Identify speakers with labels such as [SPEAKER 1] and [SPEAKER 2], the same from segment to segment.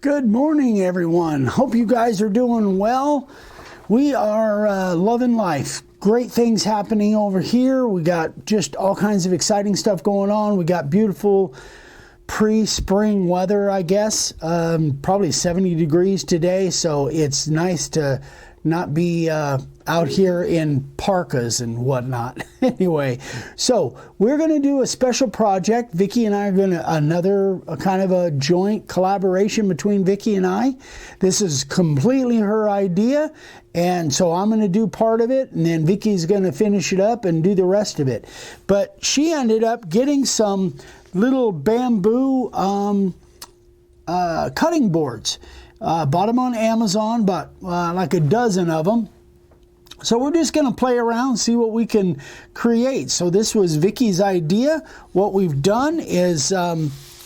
[SPEAKER 1] Good morning, everyone. Hope you guys are doing well. We are loving life. Great things happening over here. We got just all kinds of exciting stuff going on. We got beautiful pre-spring weather, I guess. Probably 70 degrees today, so it's nice to not be out here in parkas and whatnot. Anyway, so we're going to do a special project. Vicki and I are going to, another kind of a joint collaboration between Vicki and I. This is completely her idea, and so I'm going to do part of it, and then Vicki's going to finish it up and do the rest of it. But she ended up getting some little bamboo cutting boards. Bought them on Amazon, bought like a dozen of them. So we're just going to play around, see what we can create. So this was Vicki's idea. What we've done is, let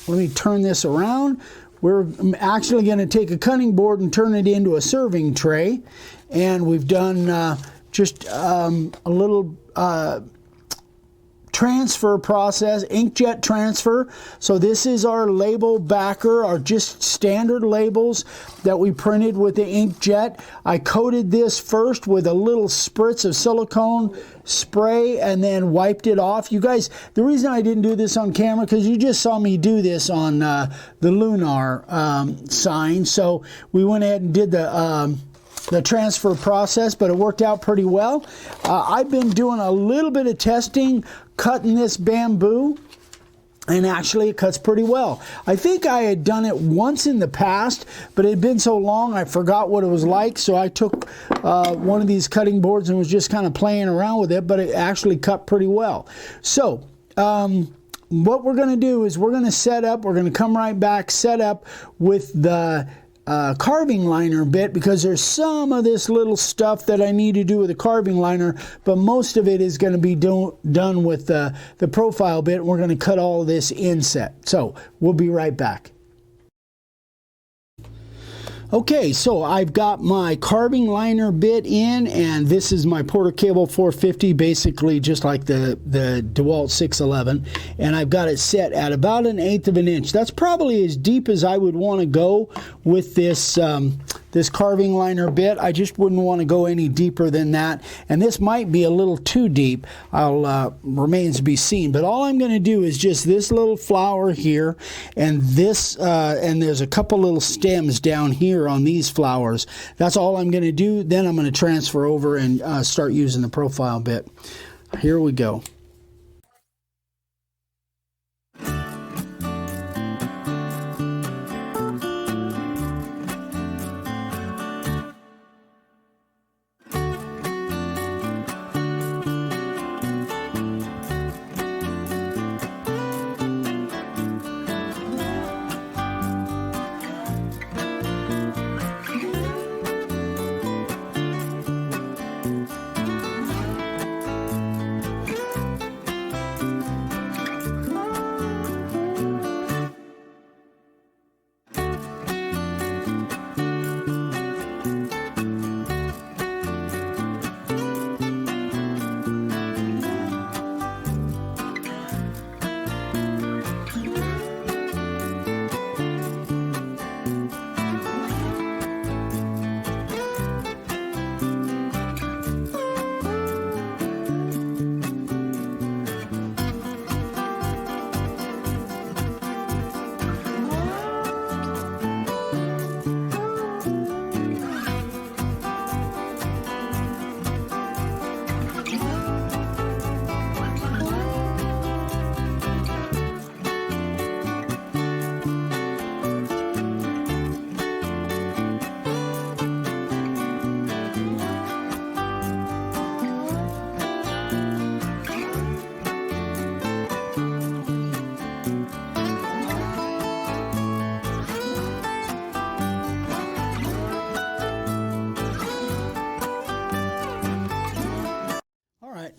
[SPEAKER 1] me turn this around. We're actually going to take a cutting board and turn it into a serving tray. And we've done just a little transfer process, inkjet transfer. So this is our label backer, our just standard labels that we printed with the inkjet. I coated this first with a little spritz of silicone spray and then wiped it off. You guys, the reason I didn't do this on camera, because you just saw me do this on the lunar sign. So we went ahead and did the transfer process, but it worked out pretty well. I've been doing a little bit of testing, cutting this bamboo, and actually it cuts pretty well. I think I had done it once in the past, but it had been so long I forgot what it was like, so I took one of these cutting boards and was just kind of playing around with it, but it actually cut pretty well. So what we're going to do is we're going to set up, we're going to come right back, set up with the carving liner bit, because there's some of this little stuff that I need to do with the carving liner, but most of it is going to be done with the profile bit. We're going to cut all of this inset. So we'll be right back. Okay, so I've got my carving liner bit in, and this is my Porter Cable 450, basically just like the DeWalt 611, and I've got it set at about 1/8 of an inch. That's probably as deep as I would want to go with this this carving liner bit. I just wouldn't want to go any deeper than that, and this might be a little too deep. Remains to be seen, but all I'm going to do is just this little flower here, and this, and there's a couple little stems down here on these flowers. That's all I'm going to do. Then I'm going to transfer over and start using the profile bit. Here we go.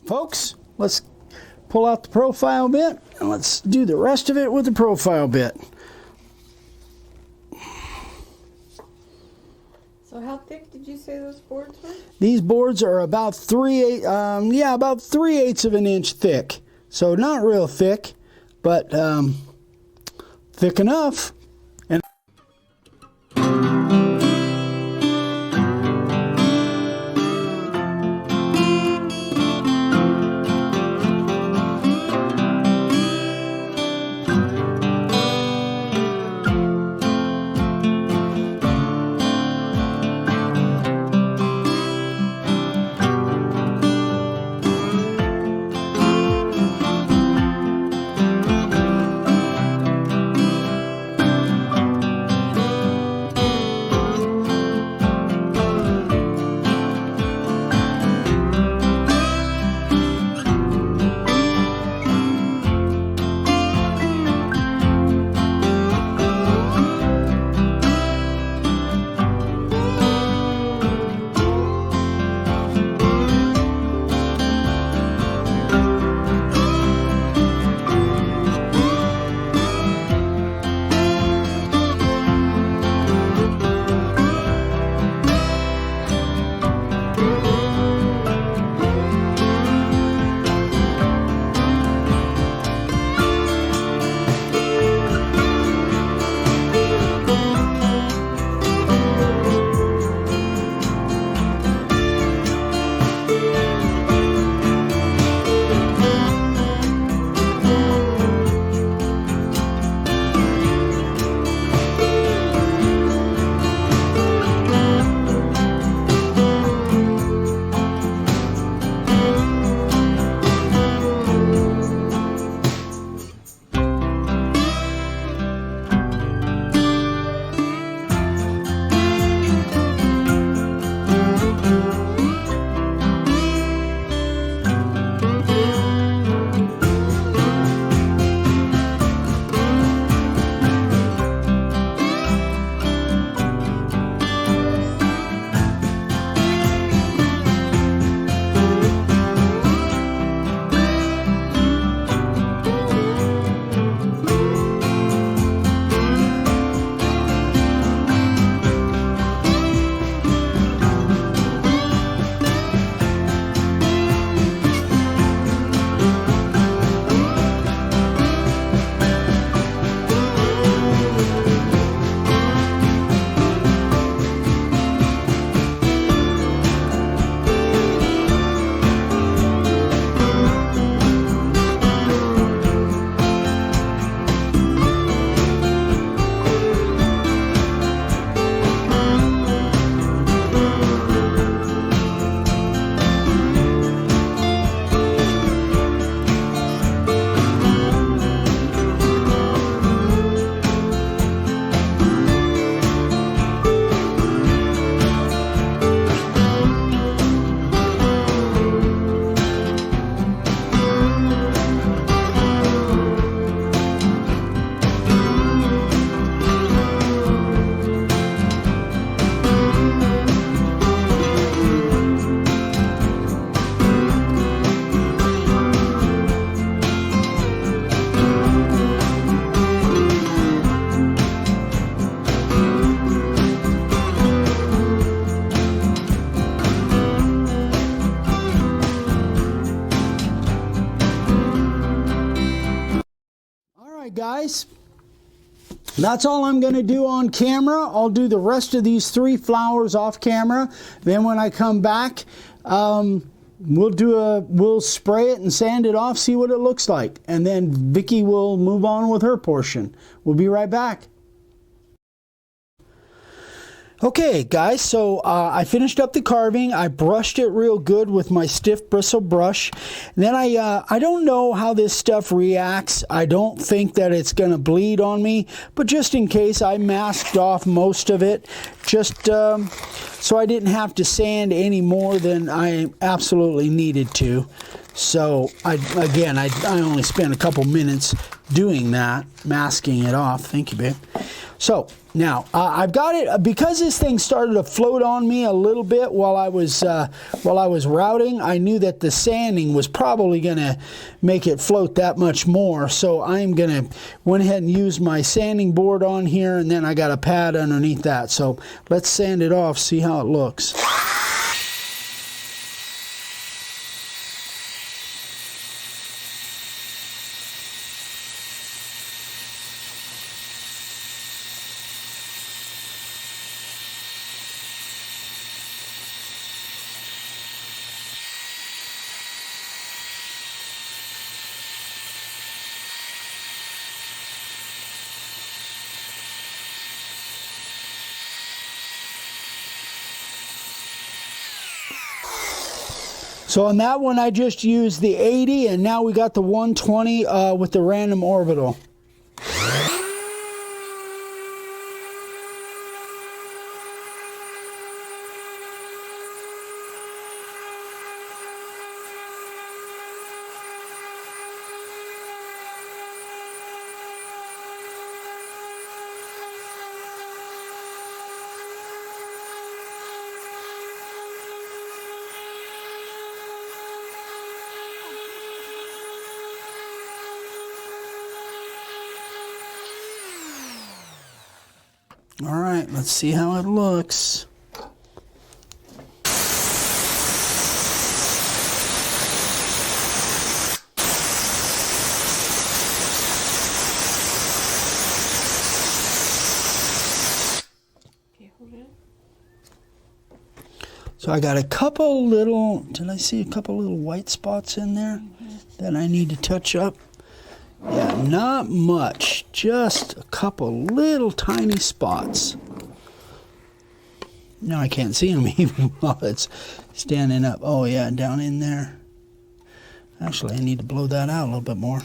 [SPEAKER 1] Folks, let's pull out the profile bit and let's do the rest of it with the profile bit.
[SPEAKER 2] So how thick did you say those boards were?
[SPEAKER 1] These boards are about about 3/8 of an inch thick. So not real thick, but thick enough. guys, that's all I'm going to do on camera. I'll do the rest of these 3 flowers off camera. Then when I come back, we'll spray it and sand it off, see what it looks like. And then Vicky will move on with her portion. We'll be right back. Okay guys, so I finished up the carving. I brushed it real good with my stiff bristle brush. And then I don't know how this stuff reacts. I don't think that it's going to bleed on me, but just in case, I masked off most of it, just so I didn't have to sand any more than I absolutely needed to. So I only spent a couple minutes doing that, masking it off. Thank you, babe. So now I've got it, because this thing started to float on me a little bit while I was routing. I knew that the sanding was probably going to make it float that much more. So I'm going to went ahead and use my sanding board on here, and then I got a pad underneath that. So let's sand it off, see how it looks. So on that one, I just used the 80, and now we got the 120 with the random orbital. All right, let's see how it looks. So I got a couple little, did I see a couple little white spots in there that I need to touch up? Yeah, not much, just a couple little tiny spots. No, I can't see them even while it's standing up. Oh yeah, down in there. Actually, I need to blow that out a little bit more.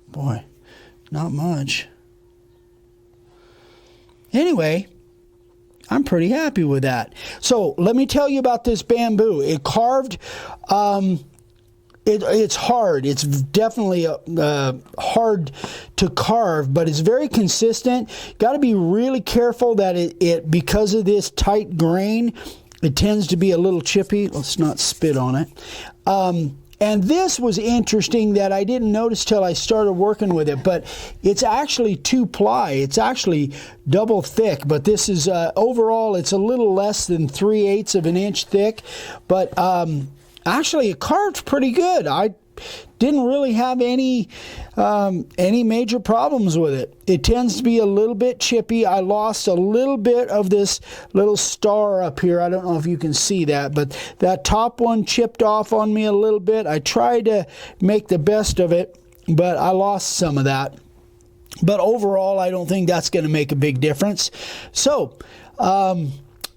[SPEAKER 1] Boy, not much. Anyway, I'm pretty happy with that. So let me tell you about this bamboo. It carved, it's hard. It's definitely hard to carve, but it's very consistent. Got to be really careful that it because of this tight grain, it tends to be a little chippy. Let's not spit on it. And this was interesting that I didn't notice till I started working with it, but it's actually 2-ply. It's actually double thick, but this is, overall, it's a little less than 3/8 of an inch thick, but actually it carved pretty good. I didn't really have any major problems with it. It tends to be a little bit chippy. I lost a little bit of this little star up here. I don't know if you can see that, but that top one chipped off on me a little bit. I tried to make the best of it, but I lost some of that. But overall, I don't think that's going to make a big difference. So,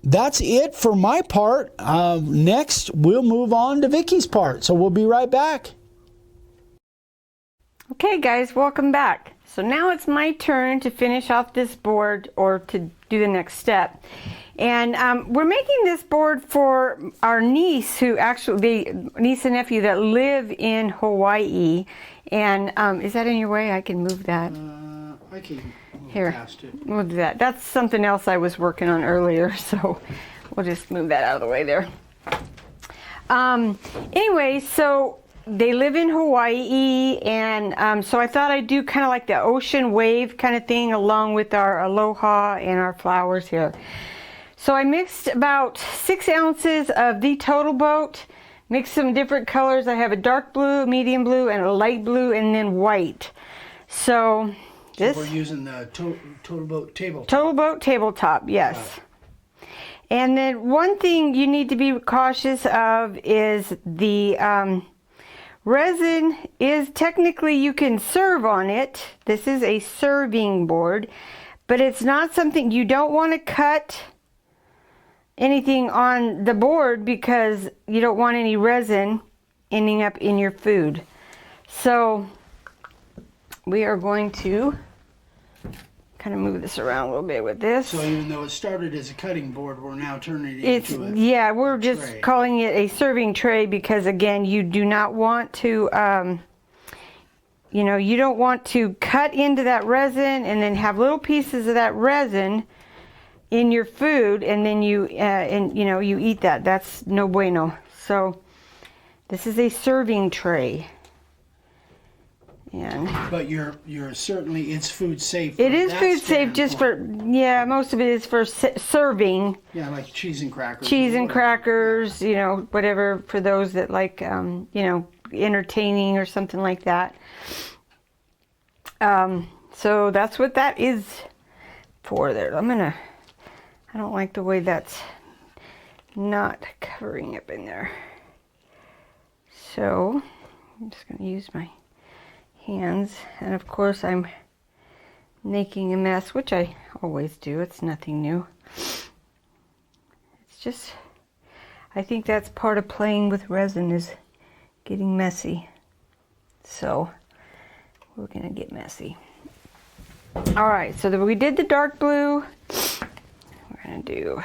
[SPEAKER 1] that's it for my part. Next, we'll move on to Vicky's part. So we'll be right back.
[SPEAKER 2] Okay guys, welcome back. So now it's my turn to finish off this board, or to do the next step. And we're making this board for our niece, who actually, the niece and nephew that live in Hawaii. And is that in your way? I can move that.
[SPEAKER 1] I can move
[SPEAKER 2] here,
[SPEAKER 1] past it.
[SPEAKER 2] We'll do that. That's something else I was working on earlier, so we'll just move that out of the way there. Anyway, so they live in Hawaii, and so I thought I'd do kind of like the ocean wave kind of thing along with our aloha and our flowers here. So I mixed about 6 ounces of the Total Boat, mix some different colors. I have a dark blue, medium blue, and a light blue, and then white. So this,
[SPEAKER 1] we're using the Total Boat Tabletop.
[SPEAKER 2] Total Boat Tabletop, yes. And then one thing you need to be cautious of is the resin is technically, you can serve on it. This is a serving board, but it's not something, you don't want to cut anything on the board because you don't want any resin ending up in your food. So we are going to kind of move this around a little bit with this.
[SPEAKER 1] So even though it started as a cutting board, we're now turning it into a
[SPEAKER 2] yeah, we're just
[SPEAKER 1] tray.
[SPEAKER 2] calling it a serving tray because, again, you do not want to, you know, you don't want to cut into that resin and then have little pieces of that resin in your food, and then you, you know, you eat that. That's no bueno. So this is a serving tray. And
[SPEAKER 1] but you're certainly, it's food safe.
[SPEAKER 2] it is food safe, just for, yeah, most of it is for serving.
[SPEAKER 1] Yeah, like cheese and crackers.
[SPEAKER 2] Cheese and crackers, you know, whatever, for those that like, you know, entertaining or something like that. So that's what that is for there. I don't like the way that's not covering up in there. So I'm just going to use my hands, and of course I'm making a mess, which I always do. It's nothing new. It's just, I think that's part of playing with resin, is getting messy. So we're gonna get messy. All right, so we did the dark blue. We're gonna do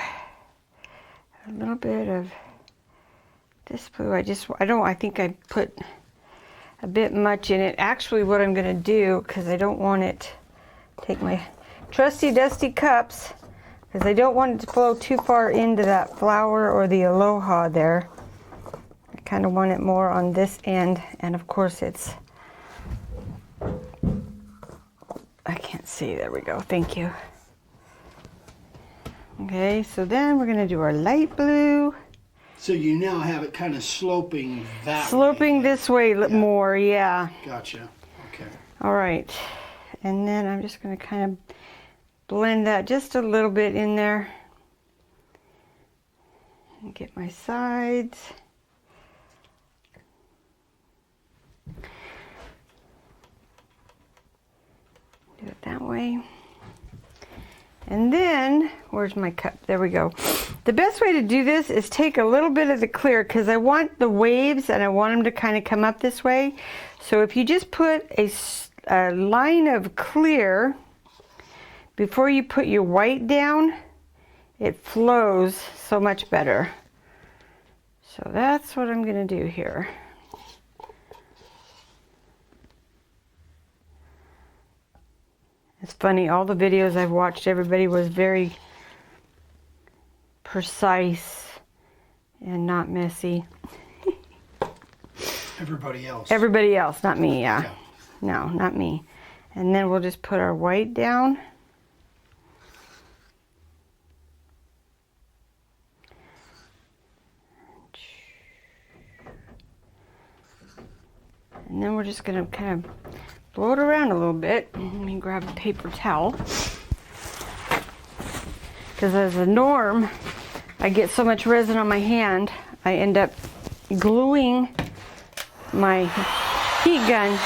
[SPEAKER 2] a little bit of this blue. I think I put a bit much in it. Actually, what I'm going to do, because I don't want it, take my trusty dusty cups, because I don't want it to flow too far into that flower or the aloha there. I kind of want it more on this end, and of course it's, I can't see, there we go, thank you. Okay, so then we're going to do our light blue.
[SPEAKER 1] So you now have it kind of sloping that way.
[SPEAKER 2] Sloping this way more, yeah.
[SPEAKER 1] Gotcha. Okay.
[SPEAKER 2] All right. And then I'm just going to kind of blend that just a little bit in there. And get my sides. Do it that way. And then, where's my cup? There we go. The best way to do this is take a little bit of the clear, because I want the waves and I want them to kind of come up this way. So if you just put a line of clear before you put your white down, it flows so much better. So that's what I'm going to do here. It's funny, all the videos I've watched, everybody was very precise and not messy.
[SPEAKER 1] Everybody else.
[SPEAKER 2] Everybody else, not me, yeah. No, not me. And then we'll just put our white down. And then we're just going to kind of blow it around a little bit. Let me grab a paper towel. Because as a norm, I get so much resin on my hand, I end up gluing my heat gun.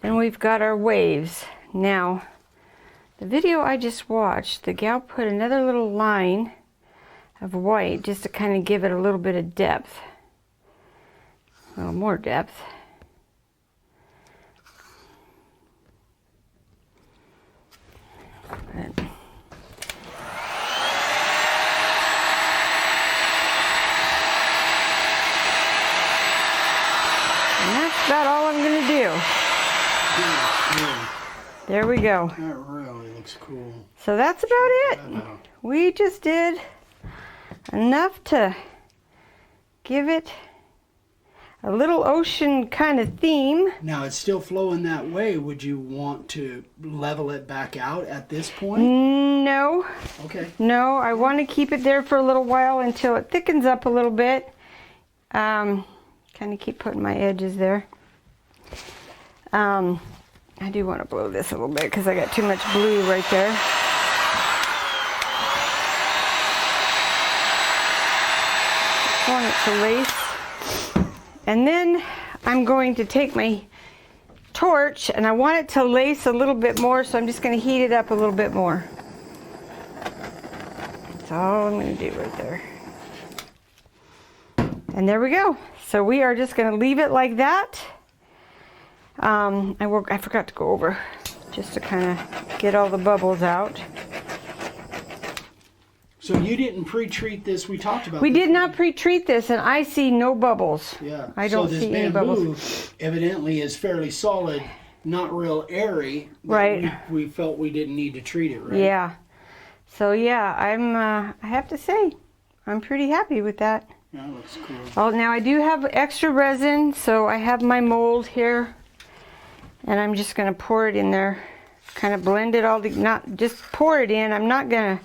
[SPEAKER 2] Then we've got our waves. Now, the video I just watched, the gal put another little line of white just to kind of give it a little bit of depth. A little more depth. And that's about all I'm going to do. There we go.
[SPEAKER 1] That really looks cool.
[SPEAKER 2] So that's about it. We just did enough to give it a little ocean kind of theme.
[SPEAKER 1] Now it's still flowing that way. Would you want to level it back out at this point?
[SPEAKER 2] No.
[SPEAKER 1] Okay.
[SPEAKER 2] No, I want to keep it there for a little while until it thickens up a little bit. Kind of keep putting my edges there. I do want to blow this a little bit because I got too much blue right there. I want it to lace. And then I'm going to take my torch and I want it to lace a little bit more, so I'm just going to heat it up a little bit more. That's all I'm going to do right there. And there we go. So we are just going to leave it like that. I forgot to go over just to kind of get all the bubbles out.
[SPEAKER 1] So you didn't pre-treat this. We talked about
[SPEAKER 2] We
[SPEAKER 1] this.
[SPEAKER 2] did not pre-treat this, and I see no bubbles.
[SPEAKER 1] Yeah.
[SPEAKER 2] I don't
[SPEAKER 1] so this
[SPEAKER 2] see any
[SPEAKER 1] bamboo
[SPEAKER 2] bubbles.
[SPEAKER 1] evidently is fairly solid, not real airy.
[SPEAKER 2] Right.
[SPEAKER 1] We felt we didn't need to treat it, right?
[SPEAKER 2] Yeah. So yeah, I have to say, I'm pretty happy with that.
[SPEAKER 1] That looks cool.
[SPEAKER 2] Oh, now I do have extra resin, so I have my mold here, and I'm just going to pour it in there, kind of blend it all, not just pour it in. I'm not going to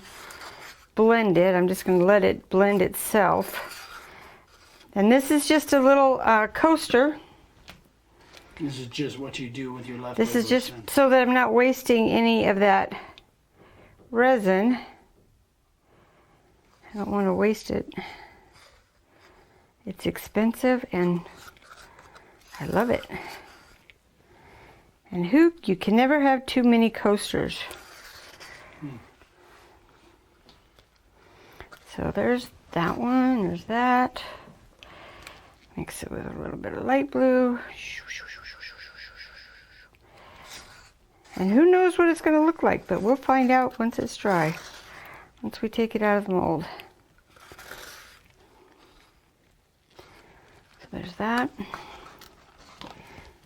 [SPEAKER 2] blend it. I'm just going to let it blend itself. And this is just a little coaster.
[SPEAKER 1] This is just what you do with your leftovers.
[SPEAKER 2] This is just so that I'm not wasting any of that resin. I don't want to waste it. It's expensive and I love it. And you can never have too many coasters. So there's that one, there's that. Mix it with a little bit of light blue. And who knows what it's going to look like, but we'll find out once it's dry. Once we take it out of the mold. So there's that.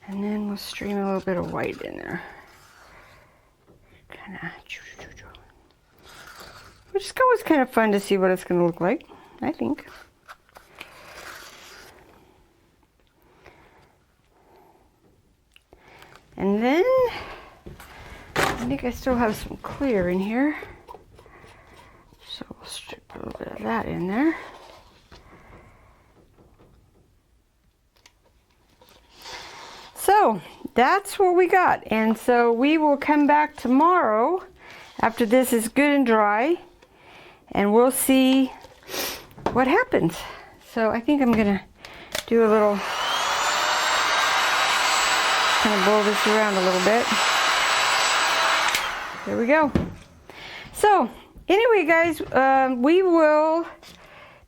[SPEAKER 2] And then we'll stream a little bit of white in there. Which is always kind of fun to see what it's going to look like, I think. And then, I think I still have some clear in here. So we'll strip a little bit of that in there. So that's what we got. And so we will come back tomorrow after this is good and dry, and we'll see what happens. So I think I'm gonna do a little, kind of blow this around a little bit. There we go. So anyway, guys, we will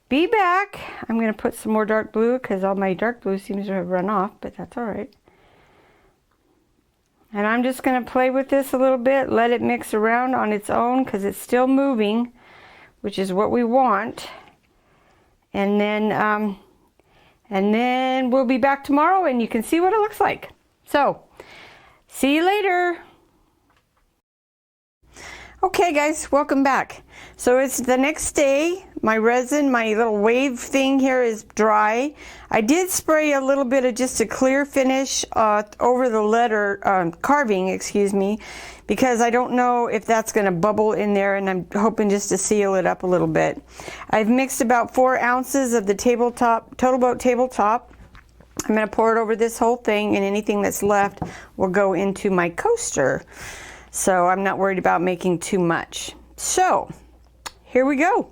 [SPEAKER 2] be back. I'm gonna put some more dark blue because all my dark blue seems to have run off, but that's all right. And I'm just going to play with this a little bit, let it mix around on its own because it's still moving, which is what we want. And then we'll be back tomorrow and you can see what it looks like. So, see you later. Okay guys, welcome back. So it's the next day. My resin, my little wave thing here is dry. I did spray a little bit of just a clear finish over the letter carving, excuse me, because I don't know if that's going to bubble in there, and I'm hoping just to seal it up a little bit. I've mixed about 4 ounces of the tabletop, Total Boat tabletop. I'm going to pour it over this whole thing, and anything that's left will go into my coaster. So I'm not worried about making too much. So here we go.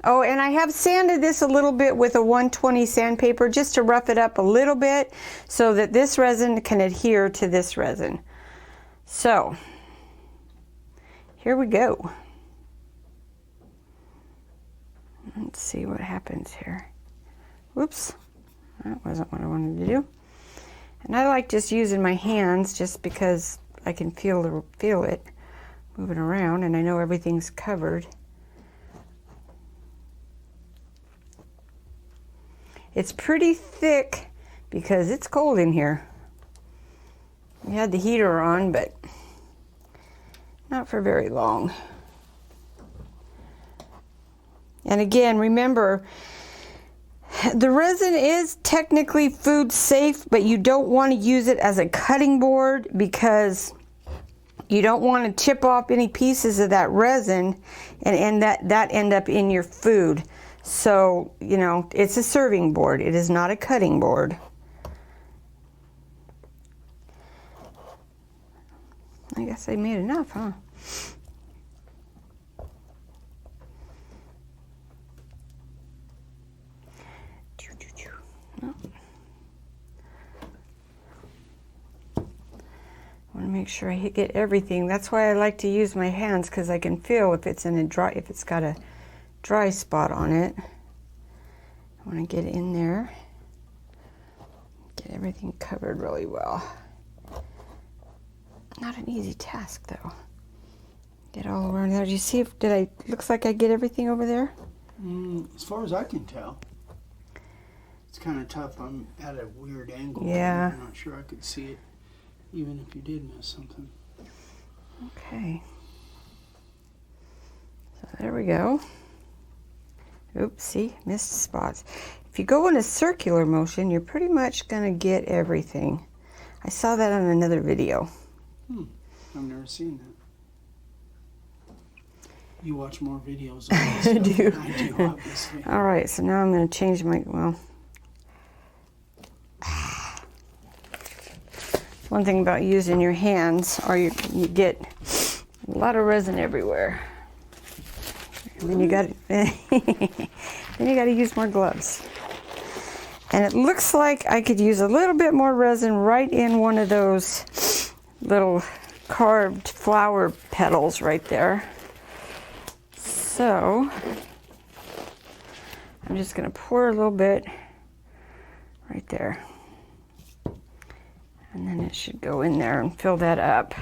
[SPEAKER 2] Oh, and I have sanded this a little bit with a 120 sandpaper just to rough it up a little bit so that this resin can adhere to this resin. So here we go. Let's see what happens here. Whoops, that wasn't what I wanted to do. And I like just using my hands just because I can feel it moving around, and I know everything's covered. It's pretty thick because it's cold in here. We had the heater on, but not for very long. And again, remember, the resin is technically food safe, but you don't want to use it as a cutting board because you don't want to chip off any pieces of that resin and that end up in your food. So, you know, it's a serving board. It is not a cutting board. I guess I made enough, huh? I want to make sure I get everything. That's why I like to use my hands, because I can feel if it's in a dry, if it's got a dry spot on it. I want to get in there, get everything covered really well. Not an easy task though. Get all around there. Do you see if looks like I get everything over there?
[SPEAKER 1] As far as I can tell. It's kind of tough. I'm at a weird angle.
[SPEAKER 2] Yeah.
[SPEAKER 1] I'm not sure I could see it, even if you did miss something.
[SPEAKER 2] Okay. So there we go. Oops, see, missed spots. If you go in a circular motion, you're pretty much going to get everything. I saw that on another video.
[SPEAKER 1] I've never seen that. You watch more videos on this
[SPEAKER 2] I do.
[SPEAKER 1] than I do, obviously.
[SPEAKER 2] All right, so now I'm going to change my, well, one thing about using your hands, or you get a lot of resin everywhere. And then you got to use more gloves. And it looks like I could use a little bit more resin right in one of those little carved flower petals right there. So I'm just going to pour a little bit right there. And then it should go in there and fill that up.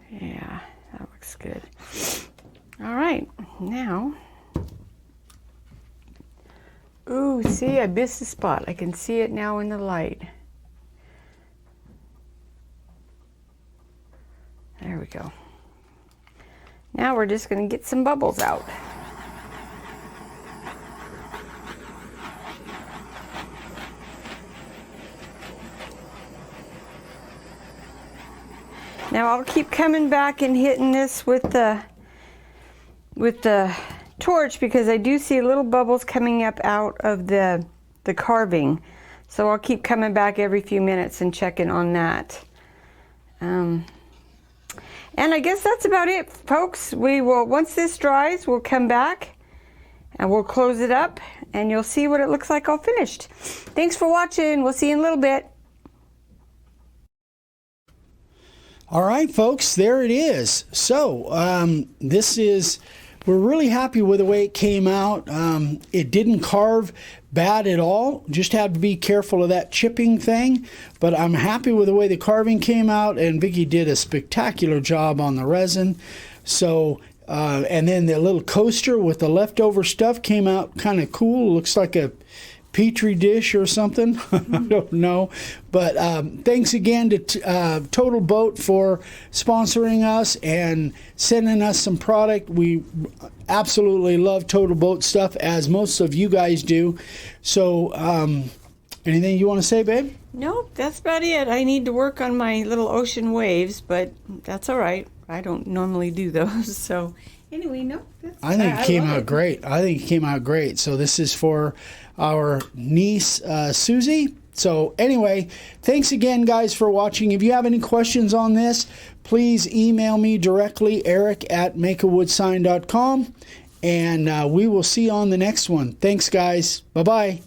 [SPEAKER 2] Yeah, that looks good. All right, now, ooh, see, I missed the spot. I can see it now in the light. There we go. Now we're just going to get some bubbles out. Now I'll keep coming back and hitting this with the torch, because I do see little bubbles coming up out of the carving. So I'll keep coming back every few minutes and checking on that. And I guess that's about it, folks. We will, once this dries, we'll come back and we'll close it up and you'll see what it looks like all finished. Thanks for watching. We'll see you in a little bit.
[SPEAKER 1] All right, folks, there it is. So we're really happy with the way it came out. It didn't carve bad at all. Just had to be careful of that chipping thing. But I'm happy with the way the carving came out, and Vicki did a spectacular job on the resin. So, and then the little coaster with the leftover stuff came out kind of cool. Looks like a Petri dish or something. I don't know. But thanks again to Total Boat for sponsoring us and sending us some product. We absolutely love Total Boat stuff, as most of you guys do. So anything you want to say, babe?
[SPEAKER 2] Nope, that's about it. I need to work on my little ocean waves, but that's all right. I don't normally do those. So anyway, no.
[SPEAKER 1] I think it came out great. I think it came out great. So this is for our niece, Susie. So anyway, thanks again, guys, for watching. If you have any questions on this, please email me directly, eric@makeawoodsign.com, and we will see you on the next one. Thanks, guys. Bye-bye.